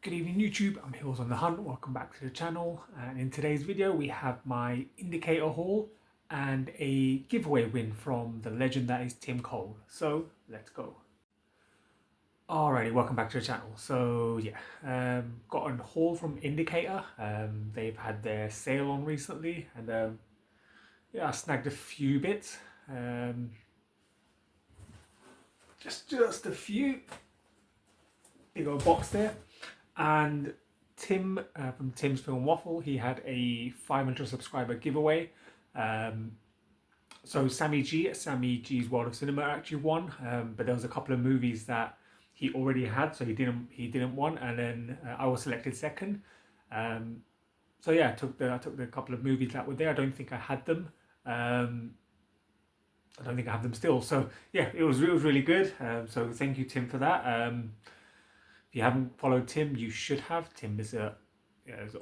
Good evening YouTube, I'm Hills on the Hunt, welcome back to the channel, and in today's video we have my indicator haul and a giveaway win from the legend that is Tim Cole. So let's go. Alrighty, welcome back to the channel. So yeah, got a haul from Indicator. They've had their sale on recently and yeah, I snagged a few bits. Just a few. Big old box there. And Tim from Tim's Film Waffle, he had a 500 subscriber giveaway. So Sammy G at Sammy G's World of Cinema actually won, but there was a couple of movies that he already had, so he didn't won, and then I was selected second. So yeah, I took the couple of movies that were there. I don't think I had them. I don't think I have them still. So yeah, it was really good. So thank you, Tim, for that. If you haven't followed Tim, you should have. Tim is an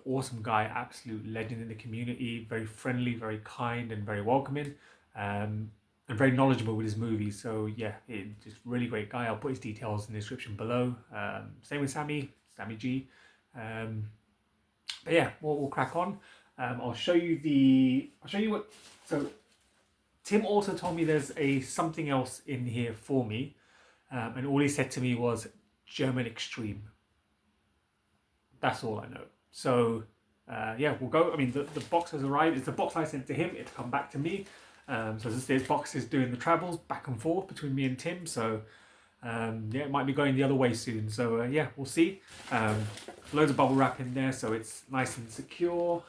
awesome guy, absolute legend in the community, very friendly, very kind, and very welcoming, and very knowledgeable with his movies. So yeah, just really great guy. I'll put his details in the description below. Same with Sammy G. But yeah, we'll crack on. I'll show you what. So Tim also told me there's something else in here for me, and all he said to me was German Extreme. That's all I know. So yeah, we'll go. I mean, the box has arrived. It's the box I sent to him. It's come back to me. So this box is doing the travels back and forth between me and Tim. So yeah, it might be going the other way soon. So yeah, we'll see. Loads of bubble wrap in there, so it's nice and secure.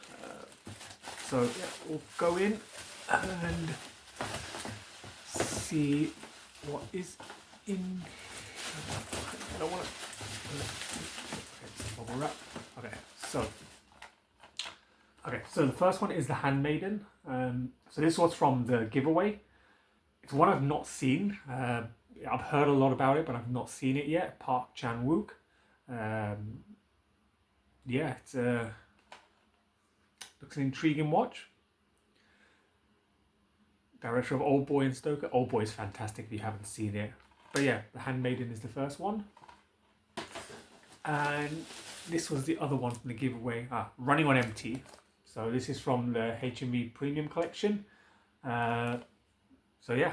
So yeah, we'll go in and see what is in. I don't want to. Bubble wrap. Okay, so the first one is the Handmaiden. So this was from the giveaway. It's one I've not seen. I've heard a lot about it, but I've not seen it yet. Park Chan-wook. Yeah, it's looks an intriguing watch. Director of Old Boy and Stoker. Old Boy is fantastic if you haven't seen it. But yeah, the Handmaiden is the first one. And this was the other one from the giveaway. Running on Empty. So this is from the HMV Premium Collection. So yeah,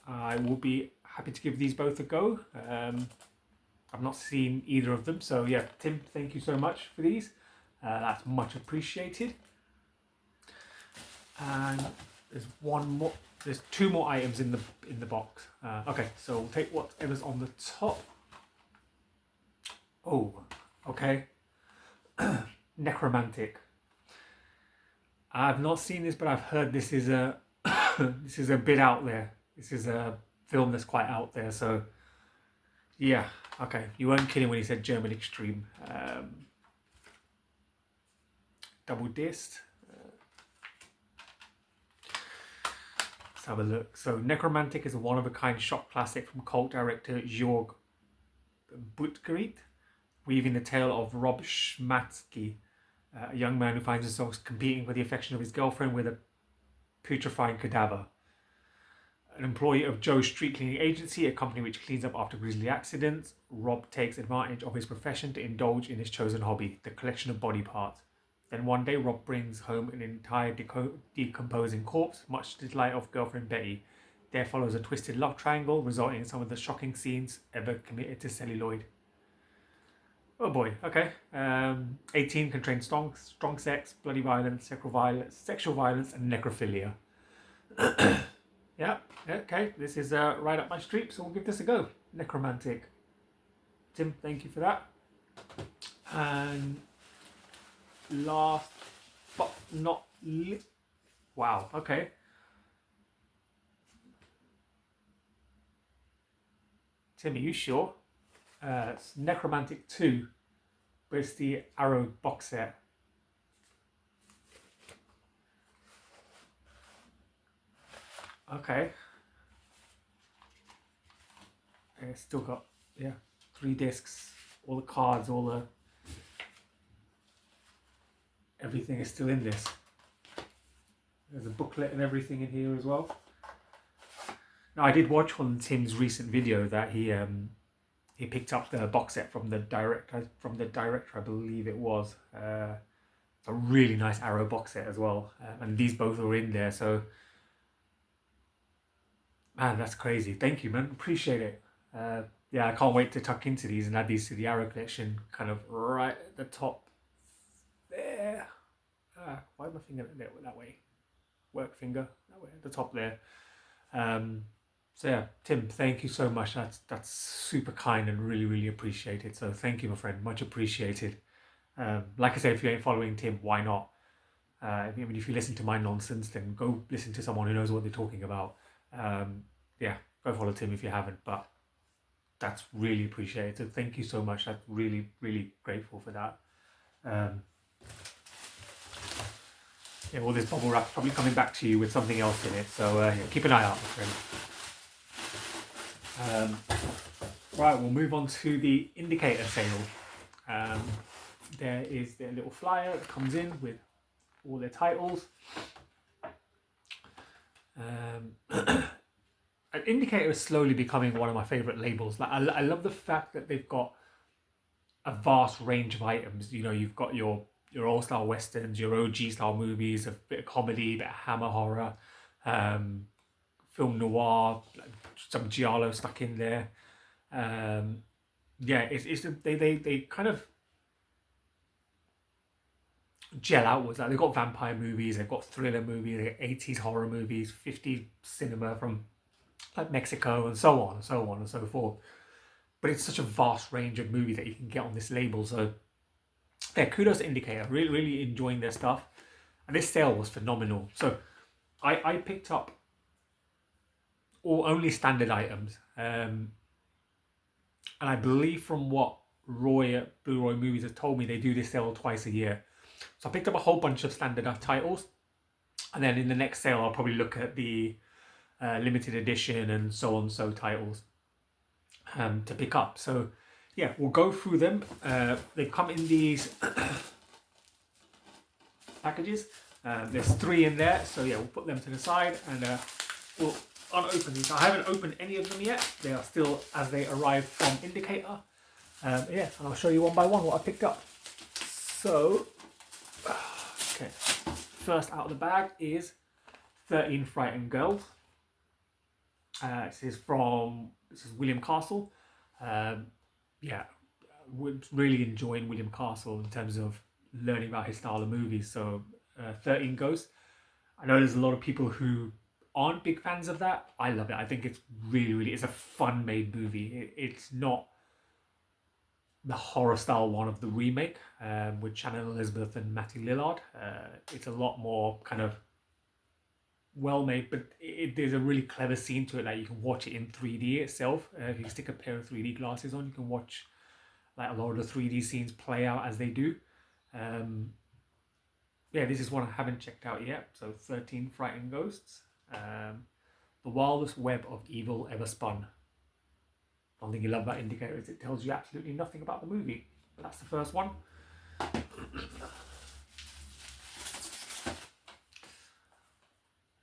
I will be happy to give these both a go. I've not seen either of them. So yeah, Tim, thank you so much for these. That's much appreciated. And there's one more. There's two more items in the box. Okay, so we'll take whatever's on the top. Oh, okay. Necromantic. I've not seen this, but I've heard this is a this is a bit out there. This is a film that's quite out there. So yeah, okay. You weren't kidding when you said German Extreme. Double disc. Let's have a look. So Necromantic is a one-of-a-kind shock classic from cult director Jörg Buttgereit, weaving the tale of Rob Schmatzky, a young man who finds himself competing for the affection of his girlfriend with a putrefying cadaver. An employee of Joe's street cleaning agency, a company which cleans up after grisly accidents, Rob takes advantage of his profession to indulge in his chosen hobby, the collection of body parts. Then one day, Rob brings home an entire decomposing corpse, much to the delight of girlfriend Betty. There follows a twisted love triangle, resulting in some of the shocking scenes ever committed to celluloid. Oh boy, okay. 18 contains strong sex, bloody violence, sexual violence, and necrophilia. Yeah, okay. This is right up my street, so we'll give this a go. Necromantic. Tim, thank you for that. And last but not least. Wow, okay. Tim, are you sure? It's Necromantic 2, but it's the Arrow box set. Okay. And it's still got, yeah, 3 discs, all the cards, everything is still in this. There's a booklet and everything in here as well. Now, I did watch on Tim's recent video that he he picked up the box set from the director, I believe it was. It's a really nice Arrow box set as well, and these both are in there. So, man, that's crazy. Thank you, man. Appreciate it. Yeah, I can't wait to tuck into these and add these to the Arrow collection, kind of right at the top there. Why is my finger there that way? Work finger that way at the top there. So yeah, Tim, thank you so much. That's super kind and really, really appreciated. So thank you, my friend. Much appreciated. Like I said, if you ain't following Tim, why not? I mean, if you listen to my nonsense, then go listen to someone who knows what they're talking about. Yeah, go follow Tim if you haven't. But that's really appreciated. So thank you so much. That's really, really grateful for that. Yeah, well, this bubble wrap's probably coming back to you with something else in it. So yeah, keep an eye out, my friend. Right, we'll move on to the indicator sale. There is their little flyer that comes in with all their titles. An indicator is slowly becoming one of my favorite labels. Like I love the fact that they've got a vast range of items. You know, you've got your old style westerns, your OG style movies, a bit of comedy, a bit of hammer horror, film noir, like some giallo stuck in there. Yeah, they kind of gel outwards. Like they've got vampire movies, they've got thriller movies, they've got 80s horror movies, 50s cinema from like Mexico, and so on and so on and so forth. But it's such a vast range of movies that you can get on this label. So yeah, kudos to Indicator. Really, really enjoying their stuff. And this sale was phenomenal. So I picked up all only standard items. And I believe from what Roy at Blue Roy Movies has told me, they do this sale twice a year. So I picked up a whole bunch of standard titles. And then in the next sale, I'll probably look at the limited edition and so on so titles to pick up. So yeah, we'll go through them. They come in these packages. There's 3 in there, so yeah, we'll put them to the side and we'll unopen these. I haven't opened any of them yet. They are still as they arrive from Indicator. Yeah, and I'll show you one by one what I picked up. So, okay, first out of the bag is 13 Frightened Girls. This is William Castle. Yeah, we're really enjoying William Castle in terms of learning about his style of movies. So 13 Ghosts. I know there's a lot of people who aren't big fans of that. I love it. I think it's really, it's a fun made movie. It's not the horror style one of the remake with Shannon Elizabeth and Matty Lillard. It's a lot more kind of well made, but there's a really clever scene to it. Like you can watch it in 3D itself. If you stick a pair of 3D glasses on, you can watch like a lot of the 3D scenes play out as they do. Yeah, this is one I haven't checked out yet. So 13 Frightened Ghosts. The Wildest Web of Evil Ever Spun. One thing you love about Indicator is it tells you absolutely nothing about the movie. But that's the first one.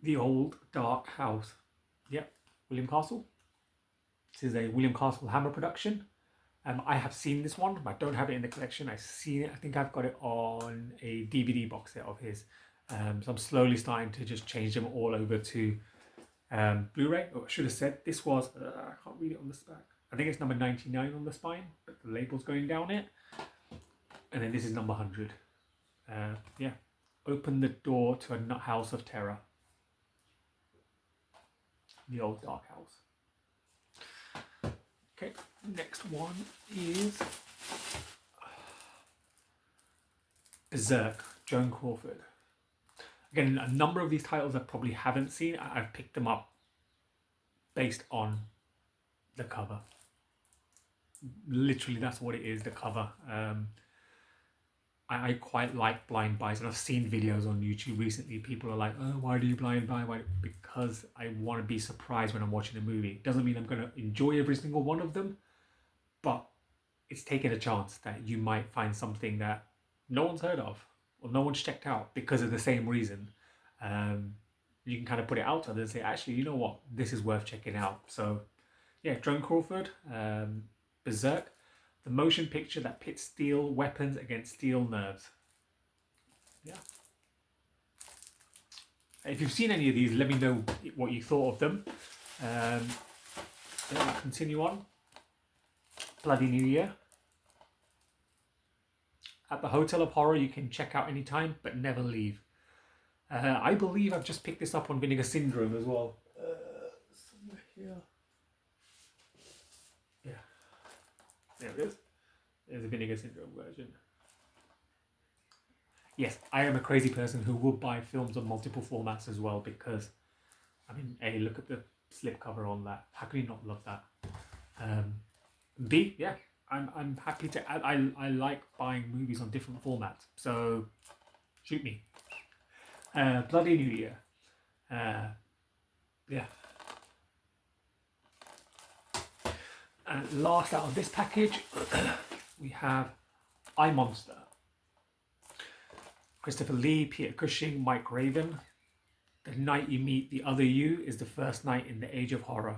The Old Dark House. Yep, William Castle. This is a William Castle Hammer production. I have seen this one, but I don't have it in the collection. I've seen it. I think I've got it on a DVD box set of his. So I'm slowly starting to just change them all over to Blu-ray. Oh, I should have said this was, I can't read it on the spine. I think it's number 99 on the spine, but the label's going down it. And then this is number 100. Yeah, Open the Door to a Nut House of Terror. The Old Dark House. Okay, next one is Berserk, Joan Crawford. Again, a number of these titles I probably haven't seen. I've picked them up based on the cover. Literally, that's what it is, the cover. I quite like blind buys, and I've seen videos on YouTube recently. People are like, oh, why do you blind buy? Why? Because I want to be surprised when I'm watching a movie. Doesn't mean I'm going to enjoy every single one of them, but it's taking a chance that you might find something that no one's heard of or no one's checked out because of the same reason. You can kind of put it out to others and say, actually, you know what? This is worth checking out. So, yeah, Joan Crawford. Berserk, the motion picture that pits steel weapons against steel nerves. Yeah. If you've seen any of these, let me know what you thought of them. Then we'll continue on. Bloody New Year. At the Hotel of Horror, you can check out anytime, but never leave. I believe I've just picked this up on Vinegar Syndrome as well. Somewhere here. Yeah. There it is. There's the Vinegar Syndrome version. Yes, I am a crazy person who will buy films on multiple formats as well because, I mean, A, look at the slipcover on that. How can you not love that? B, yeah, I'm happy to add. I like buying movies on different formats, so shoot me. Bloody New Year. Yeah. And last out of this package, we have I, Monster. Christopher Lee, Peter Cushing, Mike Raven. The night you meet the other you is the first night in the age of horror.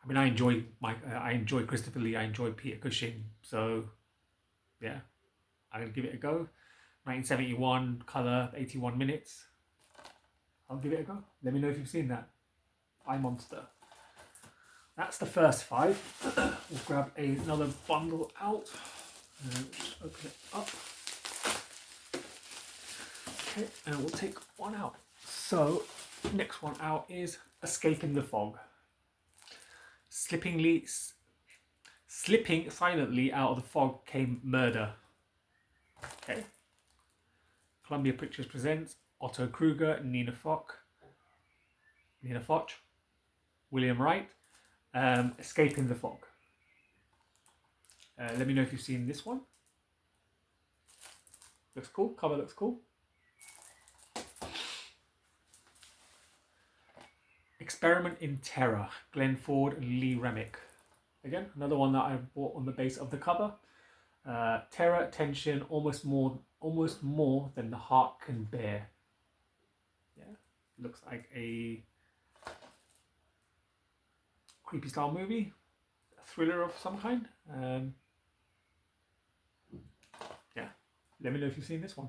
I mean, I enjoy Christopher Lee, I enjoy Peter Cushing, so yeah, I'm gonna give it a go. 1971, color, 81 minutes. I'll give it a go. Let me know if you've seen that. I, Monster. That's the first 5. We'll grab another bundle out and just open it up. Okay, and we'll take one out. So, next one out is Escaping the Fog. Slipping silently out of the fog came murder. Okay. Columbia Pictures presents Otto Kruger, Nina Foch, William Wright, Escaping the Fog. Let me know if you've seen this one. Looks cool. Cover looks cool. Experiment in Terror, Glenn Ford and Lee Remick. Again, another one that I bought on the base of the cover. Terror, tension, almost more than the heart can bear. Yeah, looks like a creepy style movie, a thriller of some kind. Yeah, let me know if you've seen this one.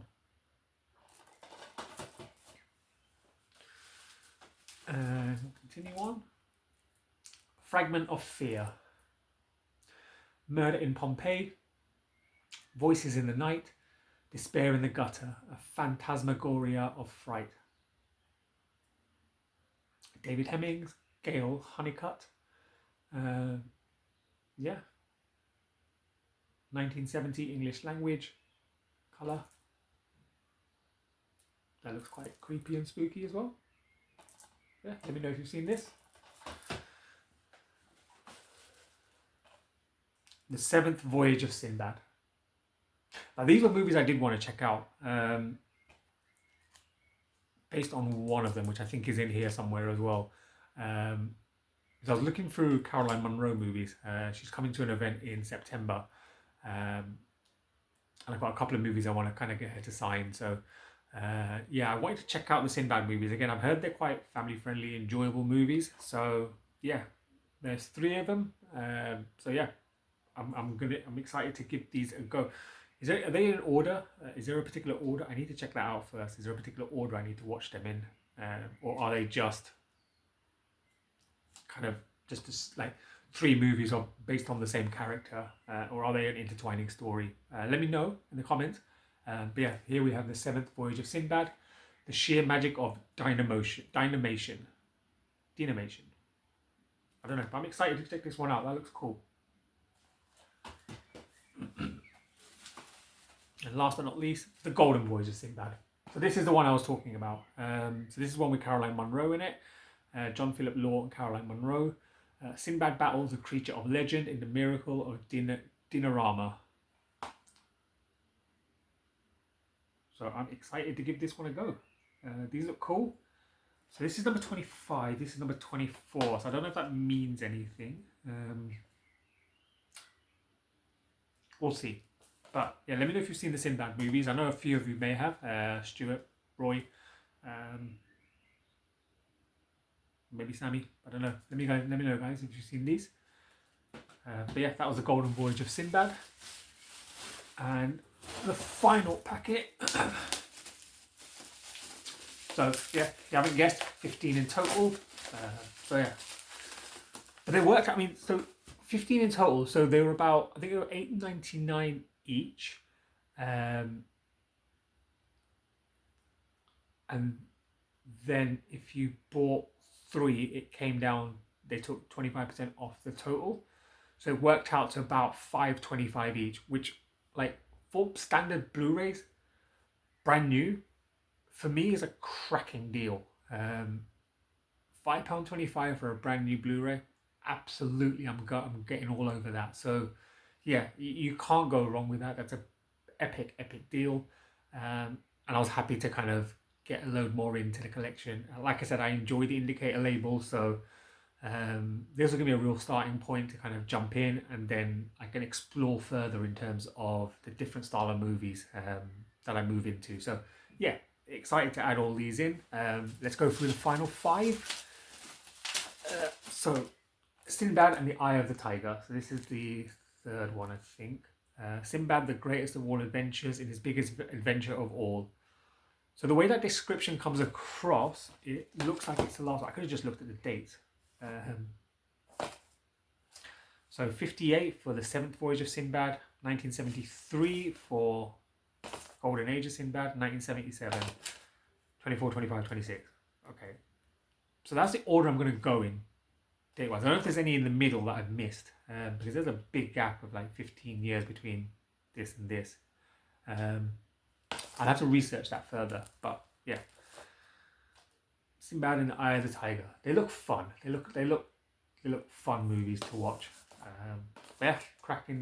And continue on. Fragment of Fear. Murder in Pompeii. Voices in the Night. Despair in the Gutter. A phantasmagoria of fright. David Hemmings. Gail Honeycutt. Yeah. 1970 English language. Colour. That looks quite creepy and spooky as well. Yeah, let me know if you've seen this. The Seventh Voyage of Sinbad. Now, these were movies I did want to check out. Based on one of them, which I think is in here somewhere as well. Because I was looking through Caroline Munro movies. She's coming to an event in September. And I've got a couple of movies I want to kind of get her to sign. So, yeah, I wanted to check out the Sinbad movies. Again, I've heard they're quite family-friendly, enjoyable movies. So, yeah, there's 3 of them. So, yeah, I'm excited to give these a go. Are they in order? Is there a particular order? I need to check that out first. Is there a particular order I need to watch them in? Or are they just kind of just like 3 movies are based on the same character? Or are they an intertwining story? Let me know in the comments. But yeah, here we have the Seventh Voyage of Sinbad, the sheer magic of dynamation. I don't know, but I'm excited to check this one out. That looks cool. And last but not least, the Golden Voyage of Sinbad. So this is the one I was talking about. So this is one with Caroline Munro in it. John Philip Law and Caroline Munro. Sinbad battles a creature of legend in the miracle of Dinarama. So I'm excited to give this one a go. These look cool. So this is number 25. This is number 24. So I don't know if that means anything. We'll see. But yeah, let me know if you've seen the Sinbad movies. I know a few of you may have. Stuart, Roy, maybe Sammy. I don't know. Let me know, guys, if you've seen these. But yeah, that was the Golden Voyage of Sinbad. And the final packet. So yeah, if you haven't guessed, 15 in total. So yeah, but they worked. I mean, so 15 in total. So they were about, I think they were $8.99 each, and then if you bought 3, it came down. They took 25% off the total, so it worked out to about $5.25 each. Which, like, for standard Blu-rays, brand new, for me is a cracking deal. £5.25 for a brand new Blu-ray, absolutely, I'm getting all over that. So yeah, you can't go wrong with that. That's a epic deal. And I was happy to kind of get a load more into the collection. Like I said, I enjoy the indicator label, so this will give me a real starting point to kind of jump in, and then I can explore further in terms of the different style of movies that I move into. So yeah, excited to add all these in. Let's go through the final 5. So Sinbad and the Eye of the Tiger. So this is the third one, I think. Sinbad, the greatest of all adventures, in his biggest adventure of all. So the way that description comes across, it looks like it's the last one. I could have just looked at the dates. So 58 for the 7th Voyage of Sinbad, 1973 for Golden Age of Sinbad, 1977, 24, 25, 26. Okay. So that's the order I'm going to go in, date-wise. I don't know if there's any in the middle that I've missed, because there's a big gap of like 15 years between this and this. I'll have to research that further, but yeah. Sinbad and the Eye of the Tiger. They look fun. They look fun movies to watch. Yeah,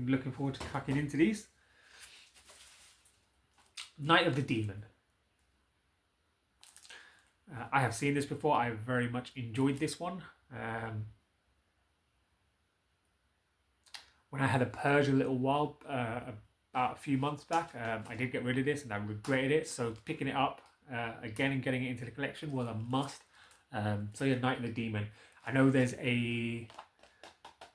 looking forward to cracking into these. Night of the Demon. I have seen this before. I very much enjoyed this one. When I had a purge a little while, about a few months back, I did get rid of this and I regretted it. So picking it up again and getting it into the collection was a must. So yeah, Night of the Demon. I know there's a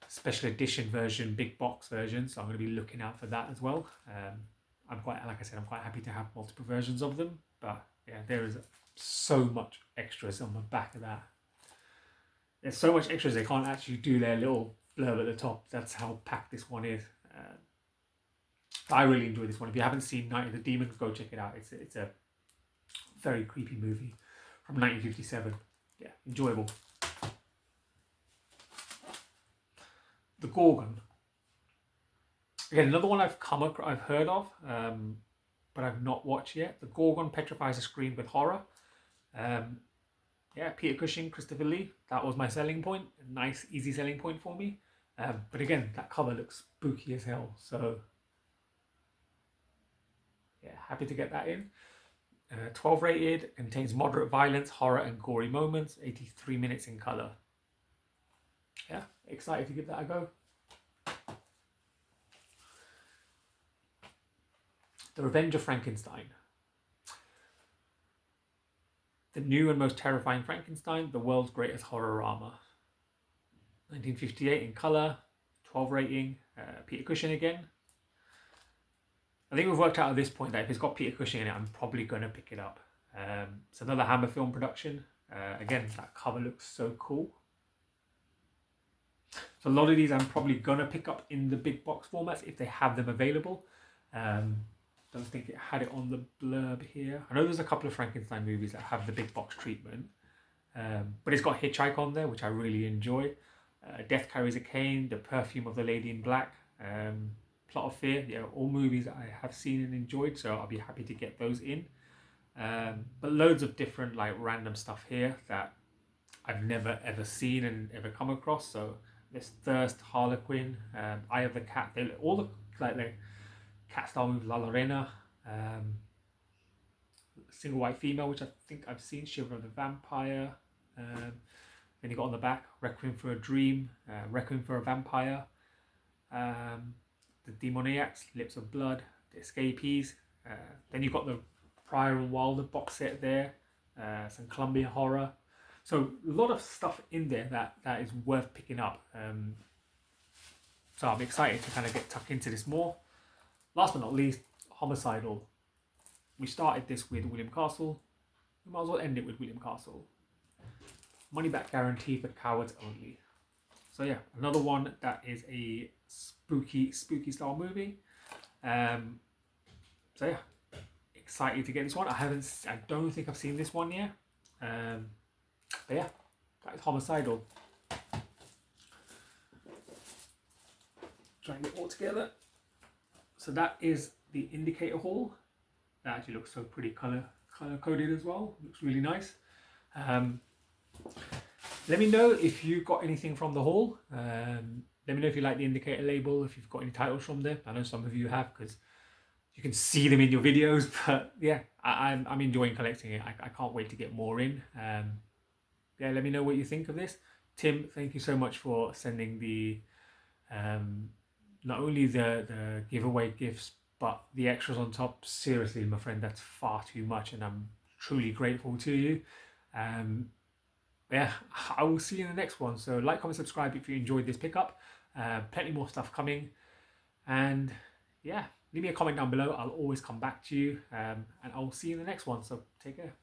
special edition version, big box version, so I'm going to be looking out for that as well. I'm quite happy to have multiple versions of them, but yeah, there is so much extras on the back of that. There's so much extras they can't actually do their little blurb at the top. That's how packed this one is. I really enjoy this one. If you haven't seen Night of the Demon, go check it out. It's a very creepy movie from 1957. Yeah, enjoyable. The Gorgon. Again, another one I've heard of, but I've not watched yet. The Gorgon petrifies the screen with horror. Yeah, Peter Cushing, Christopher Lee. That was my selling point. A nice, easy selling point for me. But again, that cover looks spooky as hell. So yeah, happy to get that in. 12 rated, contains moderate violence, horror and gory moments, 83 minutes in colour. Yeah, excited to give that a go. The Revenge of Frankenstein. The new and most terrifying Frankenstein, the world's greatest horror-rama. 1958 in colour, 12 rating, Peter Cushing again. I think we've worked out at this point that if it's got Peter Cushing in it, I'm probably going to pick it up. It's another Hammer Film production. Again, that cover looks so cool. So a lot of these I'm probably going to pick up in the big box formats if they have them available. Don't think it had it on the blurb here. I know there's a couple of Frankenstein movies that have the big box treatment. But it's got Hitchhike on there, which I really enjoy. Death Carries a Cane, The Perfume of the Lady in Black, Plot of Fear. Yeah, all movies that I have seen and enjoyed, so I'll be happy to get those in. But loads of different like random stuff here that I've never ever seen and ever come across. So there's Thirst, Harlequin, Eye of the Cat. They all look like cat style movies. La La Reina, Single White Female, which I think I've seen. Shiver of the Vampire. Then you got on the back Requiem for a Dream, Requiem for a Vampire, The Demoniacs, Lips of Blood, The Escapees. Then you've got the Pryor and Wilder box set there, some Columbia horror. So a lot of stuff in there that is worth picking up. So I'm excited to kind of get tucked into this more. Last but not least, Homicidal. We started this with William Castle. We might as well end it with William Castle. Money back guarantee for cowards only. So yeah, another one that is a spooky style movie. So yeah, excited to get this one. I don't think I've seen this one yet. But yeah, that is Homicidal. Try and get it all together. So that is the indicator haul. That actually looks so pretty color coded as well. Looks really nice. Let me know if you got anything from the haul. Let me know if you like the indicator label, if you've got any titles from there. I know some of you have because you can see them in your videos. But yeah, I'm enjoying collecting it. I can't wait to get more in. Yeah, let me know what you think of this. Tim, thank you so much for sending the not only the giveaway gifts, but the extras on top. Seriously, my friend, that's far too much, and I'm truly grateful to you. Yeah, I will see you in the next one. So like, comment, subscribe if you enjoyed this pickup. Plenty more stuff coming. And yeah, leave me a comment down below. I'll always come back to you. And I'll see you in the next one. So take care.